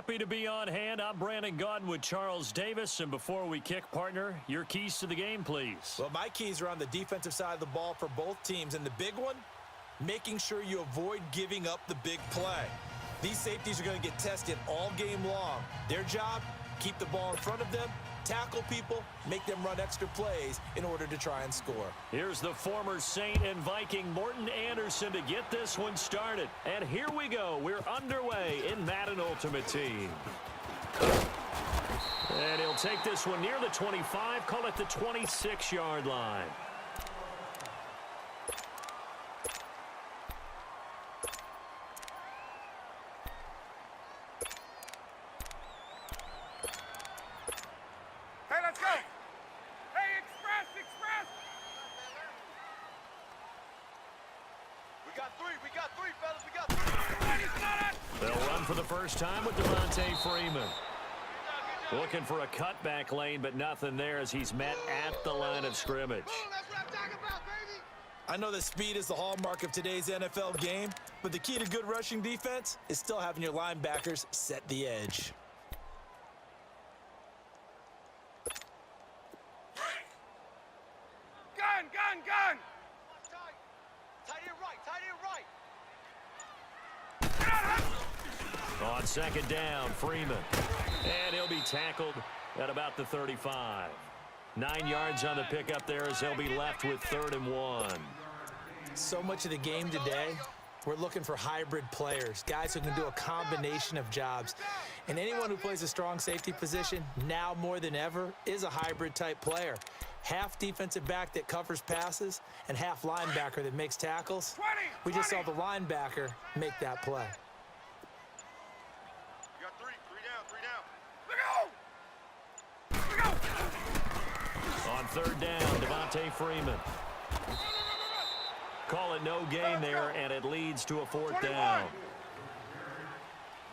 Happy to be on hand. I'm Brandon Gaudin with Charles Davis. And before we kick, partner, your keys to the game, please. Well, my keys are on the defensive side of the ball for both teams. And the big one, making sure you avoid giving up the big play. These safeties are going to get tested all game long. Their job, keep the ball in front of them, tackle people, make them run extra plays in order to try and score. Here's the former Saint and Viking Morton Anderson to get this one started. And here we go. We're underway in Madden Ultimate Team. And he'll take this one near the 25, call it the 26-yard line. For the first time with Devontae Freeman. Looking for a cutback lane, but nothing there as he's met at the line of scrimmage. I know that speed is the hallmark of today's NFL game, but the key to good rushing defense is still having your linebackers set the edge. Gun! Tight end right. On second down, Freeman. And he'll be tackled at about the 35. 9 yards on the pickup there as he'll be left with 3rd and 1. So much of the game today, we're looking for hybrid players, guys who can do a combination of jobs. And anyone who plays a strong safety position, now more than ever, is a hybrid type player. Half defensive back that covers passes and half linebacker that makes tackles. We just saw the linebacker make that play. On 3rd down, Devontae Freeman. Call it no gain there, and it leads to a 4th down.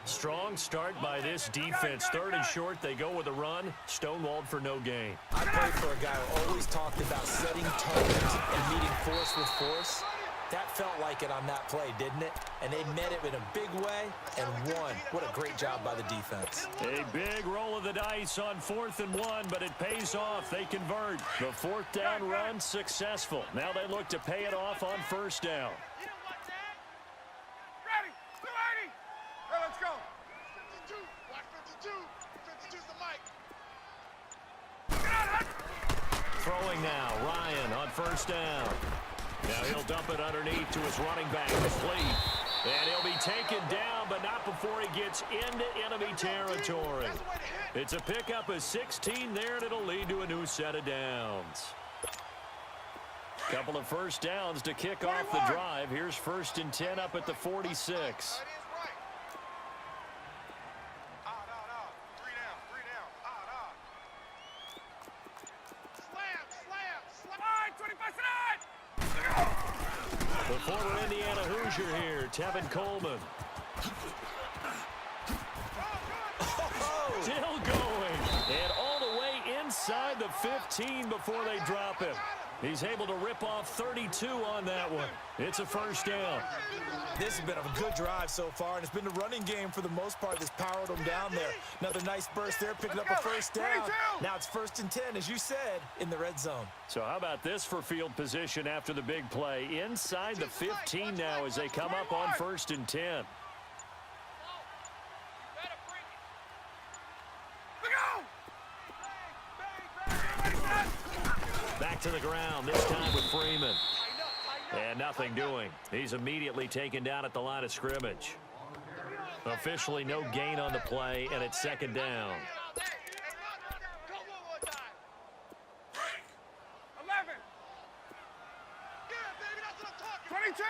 Strong start by this defense. 3rd and short, they go with a run. Stonewalled for no gain. I played for a guy who always talked about setting tones and meeting force with force. That felt like it on that play, didn't it? And they met it in a big way and won. What a great job by the defense. A big roll of the dice on 4th and 1, but it pays off. They convert. The 4th down run successful. Now they look to pay it off on 1st down. Ready, 280. Hey, let's go. 52, watch 52. 52's the mic. Throwing now, Ryan on 1st down. Now he'll dump it underneath to his running back, complete. And he'll be taken down, but not before he gets into enemy territory. It's a pickup of 16 there, and it'll lead to a new set of downs. Couple of 1st downs to kick off the drive. Here's 1st and 10 up at the 46. The former Indiana Hoosier here, Tevin Coleman. Still going. And all the way inside the 15 before they drop him. He's able to rip off 32 on that one. It's a 1st down. This has been a good drive so far, and it's been the running game for the most part that's powered them down there. Another nice burst there, picking up a 1st down. Now it's 1st and 10, as you said, in the red zone. So how about this for field position after the big play? Inside the 15 now as they come up on 1st and 10. Back to the ground, this time with Freeman. And nothing doing. He's immediately taken down at the line of scrimmage. Officially no gain on the play, and it's 2nd down. 11. 22.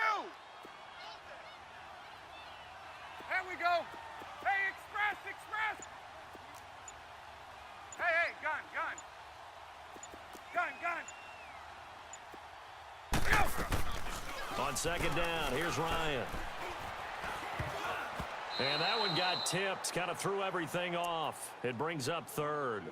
There we go. Hey, express. Hey, gun. On 2nd down, here's Ryan. And that one got tipped, kind of threw everything off. It brings up 3rd.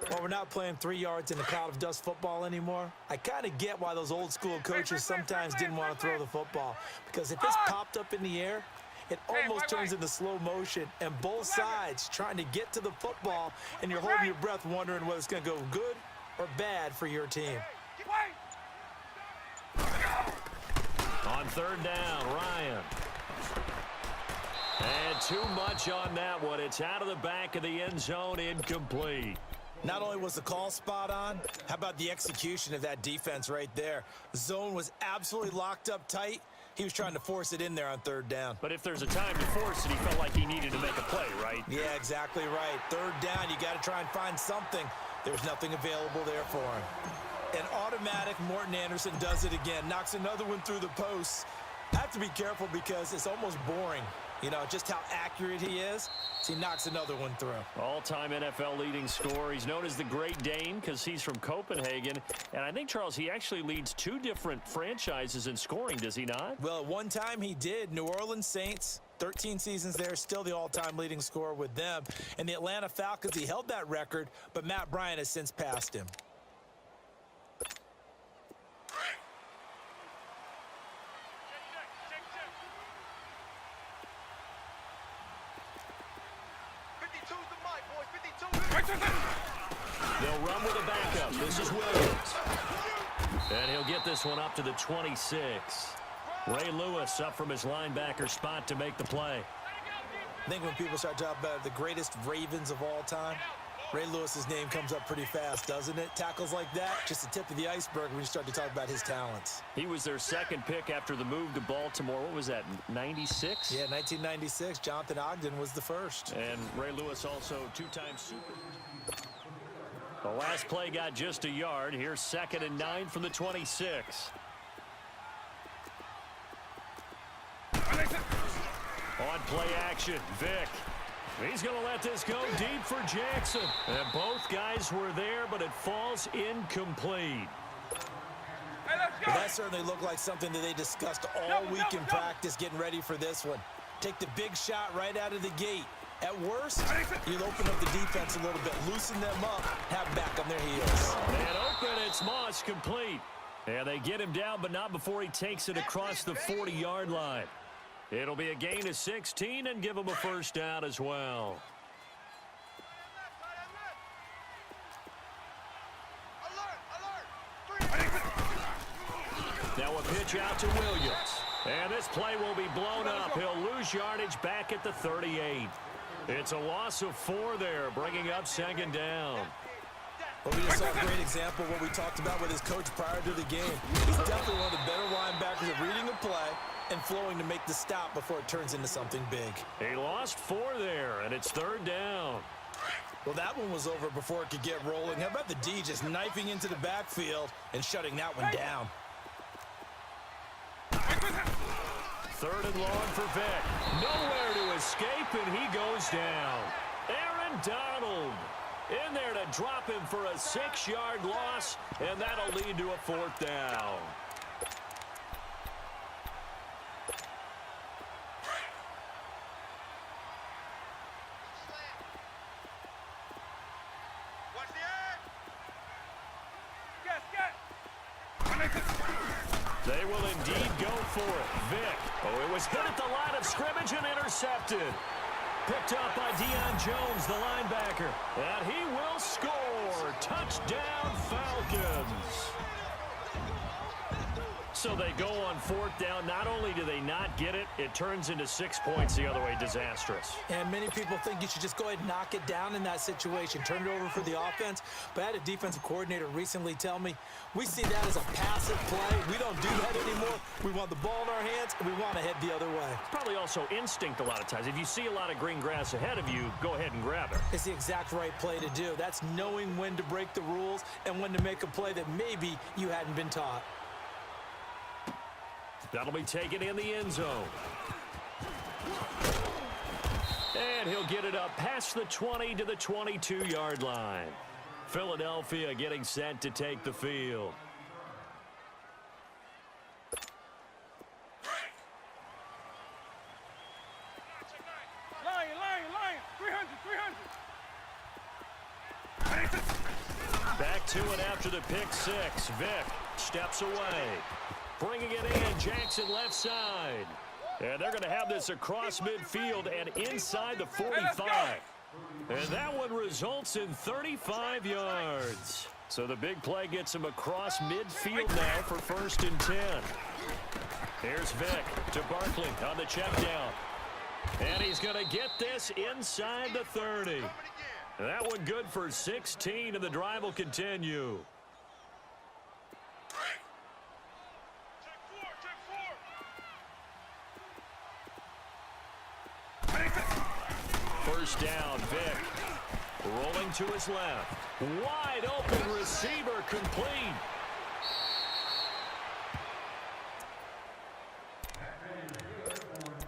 Well, we're not playing 3 yards in a cloud of dust football anymore. I kind of get why those old school coaches sometimes didn't want to throw the football. Because if it's popped up in the air It almost turns into slow motion, and both sides trying to get to the football, and you're holding your breath wondering whether it's going to go good or bad for your team. On third down, Ryan. And too much on that one. It's out of the back of the end zone, incomplete. Not only was the call spot on, how about the execution of that defense right there? The zone was absolutely locked up tight. He was trying to force it in there on third down. But if there's a time to force it, he felt like he needed to make a play, right? Yeah, exactly right. Third down, you got to try and find something. There's nothing available there for him. An automatic Morton Anderson does it again. Knocks another one through the posts. Have to be careful because it's almost boring. You know, just how accurate he is. So he knocks another one through. All-time NFL leading scorer. He's known as the Great Dane because he's from Copenhagen. And I think, Charles, he actually leads 2 different franchises in scoring, does he not? Well, at one time he did. New Orleans Saints, 13 seasons there, still the all-time leading scorer with them. And the Atlanta Falcons, he held that record, but Matt Bryant has since passed him. They'll run with a backup. This is Williams. And he'll get this one up to the 26. Ray Lewis up from his linebacker spot to make the play. I think when people start talking about the greatest Ravens of all time, Ray Lewis's name comes up pretty fast, doesn't it? Tackles like that, just the tip of the iceberg when you start to talk about his talents. He was their second pick after the move to Baltimore. What was that, 96? Yeah, 1996. Jonathan Ogden was the first. And Ray Lewis also 2-time Super. The last play got just a yard. Here's 2nd and 9 from the 26. On play action, Vick. He's going to let this go deep for Jackson. And both guys were there, but it falls incomplete. Well, that certainly looked like something that they discussed all week in practice getting ready for this one. Take the big shot right out of the gate. At worst, you'll open up the defense a little bit, loosen them up, have back on their heels. And open, it's Moss complete. And they get him down, but not before he takes it across the 40-yard line. It'll be a gain of 16 and give him a first down as well. Now a pitch out to Williams. And this play will be blown up. He'll lose yardage back at the 38. It's a loss of 4 there, bringing up 2nd down. Well, we just saw a great example of what we talked about with his coach prior to the game. He's definitely one of the better linebackers at reading a play and flowing to make the stop before it turns into something big. He lost 4 there, and it's 3rd down. Well, that one was over before it could get rolling. How about the D just knifing into the backfield and shutting that one down? 3rd and long for Vick. Nowhere to escape, and he goes down. Aaron Donald in there to drop him for a 6-yard loss, and that'll lead to a 4th down. They will indeed go for it. Vick. Oh, it was hit at the line of scrimmage and intercepted. Picked up by Deion Jones, the linebacker. And he will score. Touchdown, Falcons. So they go on 4th down. Not only do they not get it, it turns into 6 points the other way. Disastrous. And many people think you should just go ahead and knock it down in that situation. Turn it over for the offense. But I had a defensive coordinator recently tell me, we see that as a passive play. We don't do that anymore. We want the ball in our hands, and we want to head the other way. It's probably also instinct a lot of times. If you see a lot of green grass ahead of you, go ahead and grab it. It's the exact right play to do. That's knowing when to break the rules and when to make a play that maybe you hadn't been taught. That'll be taken in the end zone. And he'll get it up past the 20 to the 22-yard line. Philadelphia getting set to take the field. Lion, 300. Back to it after the pick 6. Vick steps away. Bringing it in, Jackson left side. And they're going to have this across midfield and inside the 45. And that one results in 35 yards. So the big play gets him across midfield now for 1st and 10. Here's Vick to Barkley on the check down. And he's going to get this inside the 30. That one good for 16, and the drive will continue. First down, Vick. Rolling to his left. Wide open receiver complete.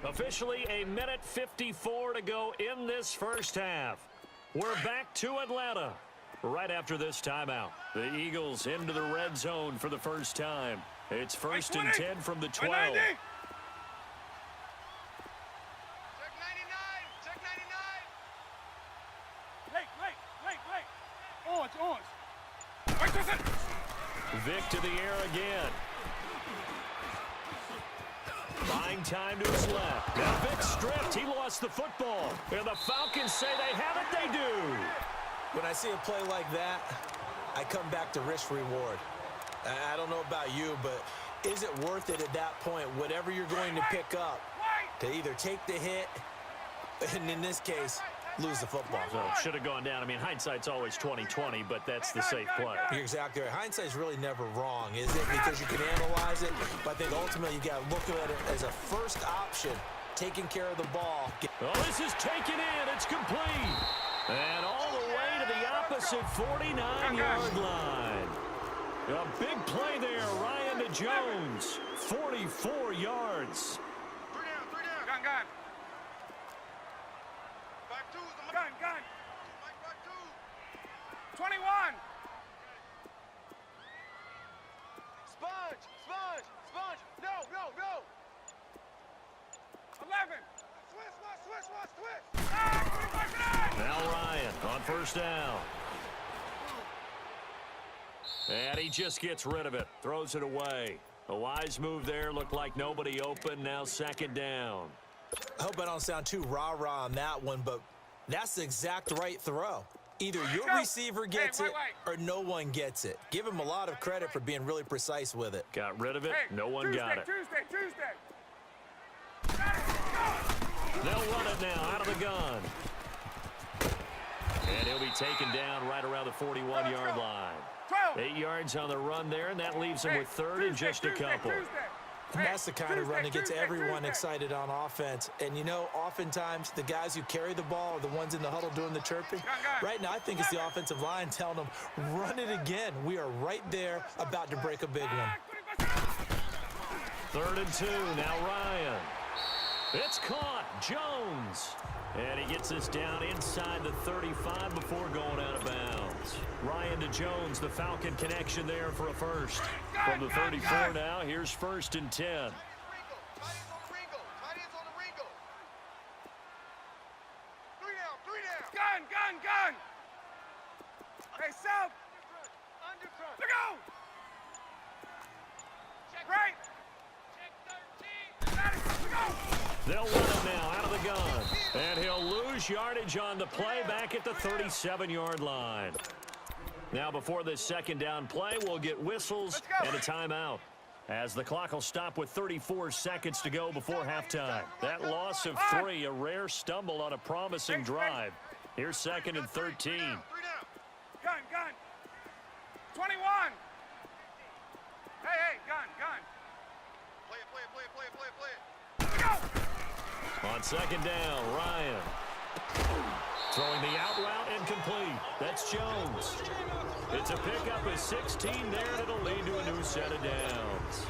Officially a minute 54 to go in this first half. We're back to Atlanta right after this timeout. The Eagles into the red zone for the first time. It's 1st and 10 from the 12. Check 99. Check 99. Late. Orange. Vick to the air again. Buying time to his left. Now Vick stripped. He lost the football. And the Falcons say they have it. They do. When I see a play like that, I come back to risk reward. I don't know about you, but is it worth it at that point, whatever you're going to pick up, to either take the hit, and in this case, lose the football? So should have gone down. I mean, hindsight's always 20/20, but that's the safe play. You're exactly right. Hindsight's really never wrong, is it? Because you can analyze it, but I think ultimately you got to look at it as a first option, taking care of the ball. Oh, this is taken in. It's complete. And all the way to the opposite 49-yard line. A big play there, Ryan to Jones. 44 yards. 3 down. Gun. Back two. Gun. Back two. 21. Sponge. No. 11. Switch. Now Ryan on first down. And he just gets rid of it. Throws it away. A wise move there. Looked like nobody open. Now 2nd down. I hope I don't sound too rah-rah on that one, but that's the exact right throw. Either your receiver gets it or no one gets it. Give him a lot of credit for being really precise with it. Got rid of it. No one got it. Tuesday. They'll run it now out of the gun. And he'll be taken down right around the 41-yard line. 8 yards on the run there, and that leaves him with 3rd and just a couple. And that's the kind of run that gets everyone excited on offense. And, you know, oftentimes the guys who carry the ball are the ones in the huddle doing the chirping. Right now, I think it's the offensive line telling them, run it again. We are right there about to break a big one. 3rd and 2. Now Ryan. It's caught. Jones. And he gets this down inside the 35 before going out of bounds. Ryan to Jones, the Falcon connection there for a first. From the 34 now, here's 1st and 10. Tight ends on the Ringo. 3 down. Gun. Hey, South. Undercut. Look out. Right. Check 13. Look out. They'll run it now out of the gun. And he'll lose yardage on the play back at the 37-yard line. Now before this 2nd down play, we'll get whistles and a timeout, as the clock will stop with 34 seconds to go before halftime. That loss of 3, a rare stumble on a promising drive. Here's 2nd and 13. 3 down. Gun. 21. Hey, gun. Play it. Go. On 2nd down, Ryan. Throwing the out route and complete. That's Jones. It's a pickup of 16 there, and it'll lead to a new set of downs.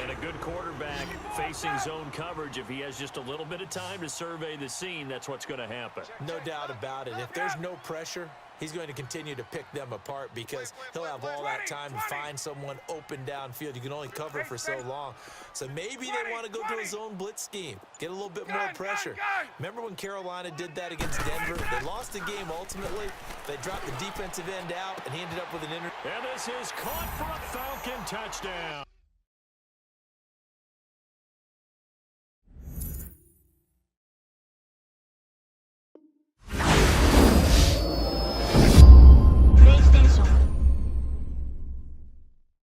And a good quarterback facing zone coverage. If he has just a little bit of time to survey the scene, that's what's going to happen. No doubt about it. If there's no pressure, he's going to continue to pick them apart because he'll have all that time to find someone open downfield. You can only cover for so long. So maybe they want to go to a zone blitz scheme, get a little bit more pressure. Remember when Carolina did that against Denver? They lost the game ultimately. They dropped the defensive end out, and he ended up with an And this is caught for a Falcon touchdown.